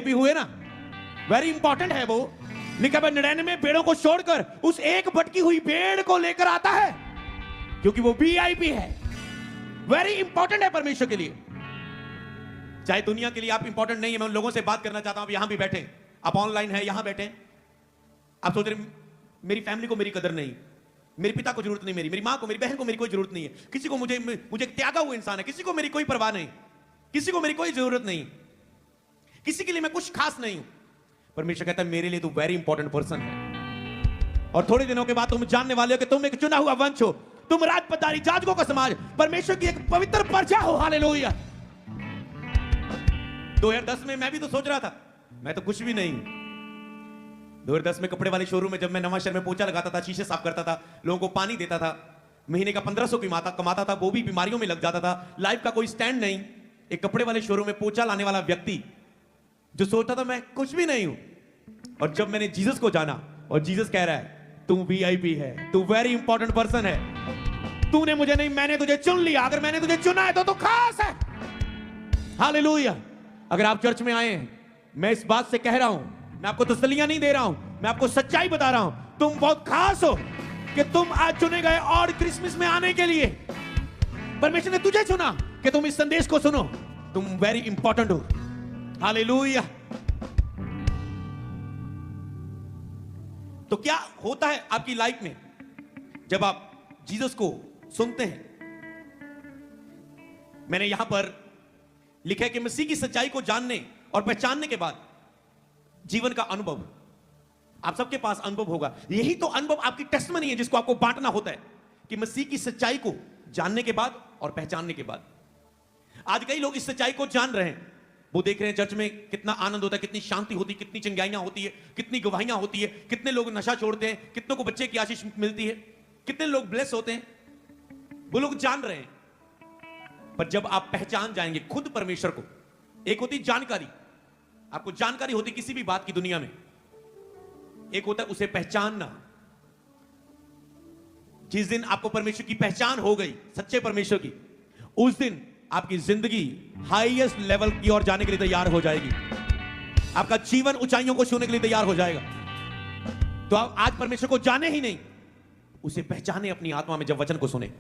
भी हुए ना, वेरी इंपॉर्टेंट है वो। लिखा है 99 भेड़ों को छोड़कर उस एक भटकी हुई भेड़ को लेकर आता है, क्योंकि वो वीआईपी है, वेरी इंपॉर्टेंट है परमेश्वर के लिए। चाहे दुनिया के लिए आप इंपॉर्टेंट नहीं है, मैं उन लोगों से बात करना चाहता हूं, आप यहां भी बैठे, आप ऑनलाइन है, यहां बैठे, आप सोच रहे मेरी फैमिली को मेरी कदर नहीं, मेरे पिता को जरूरत नहीं, मेरी मां को, मेरी बहन को मेरी कोई जरूरत नहीं है, किसी को, मुझे त्यागा हुआ इंसान है, किसी को मेरी कोई परवाह नहीं, किसी को मेरी कोई जरूरत नहीं, किसी के लिए मैं कुछ खास नहीं हूं। परमेश्वर कहता है मेरे लिए तू वेरी इंपॉर्टेंट पर्सन है। और थोड़े दिनों के बाद तुम जानने वाले हो कि तुम एक चुना हुआ वंश हो, तुम राजपदारी, जाजकों का समाज, परमेश्वर की एक पवित्र प्रजा हो। हालेलुया। 2010 में मैं भी तो सोच रहा था मैं तो कुछ भी नहीं हूं। 2010 में कपड़े वाले शोरूम में जब मैं नवां शहर में पोछा लगाता था, शीशे साफ करता था, लोगों को पानी देता था, महीने का 1500 कमाता था, वो भी बीमारियों में लग जाता था, लाइफ का कोई स्टैंड नहीं। एक कपड़े वाले शोरूम में पोछा लाने वाला व्यक्ति जो सोचता था मैं कुछ भी नहीं हूं, और जब मैंने जीसस को जाना और जीसस कह रहा है तू वीआईपी है, तू वेरी इंपॉर्टेंट पर्सन है, तूने मुझे नहीं, मैंने तुझे चुन लिया, अगर मैंने तुझे चुना है तो तू खास है। हालेलुया। अगर आप चर्च में आए हैं, मैं इस बात से कह रहा हूं, मैं आपको तसल्लियां नहीं दे रहा हूं, मैं आपको सच्चाई बता रहा हूं, तुम बहुत खास हो कि तुम आज चुने गए और क्रिसमस में आने के लिए परमेश्वर ने तुझे चुना कि तुम इस संदेश को सुनो, तुम वेरी इंपॉर्टेंट हो। हालेलुया। तो क्या होता है आपकी लाइफ में जब आप जीसस को सुनते हैं? मैंने यहां पर लिखा है कि मसीह की सच्चाई को जानने और पहचानने के बाद जीवन का अनुभव, आप सबके पास अनुभव होगा, यही तो अनुभव आपकी टेस्टमनी है जिसको आपको बांटना होता है, कि मसीह की सच्चाई को जानने के बाद और पहचानने के बाद। आज कई लोग इस सच्चाई को जान रहे हैं, वो देख रहे हैं चर्च में कितना आनंद होता है, कितनी शांति होती है, कितनी चंगाइयां होती है, कितनी गवाहियां होती है, कितने लोग नशा छोड़ते हैं, कितनों को बच्चे की आशीष मिलती है, कितने लोग ब्लेस होते हैं, वो लोग जान रहे हैं। पर जब आप पहचान जाएंगे खुद परमेश्वर को, एक होती जानकारी, आपको जानकारी होती किसी भी बात की दुनिया में, एक होता है उसे पहचानना। जिस दिन आपको परमेश्वर की पहचान हो गई, सच्चे परमेश्वर की, उस दिन आपकी जिंदगी हाईएस्ट लेवल की ओर जाने के लिए तैयार हो जाएगी, आपका जीवन ऊंचाइयों को छूने के लिए तैयार हो जाएगा। तो आप आज परमेश्वर को जाने ही नहीं, उसे पहचाने अपनी आत्मा में जब वचन को सुने,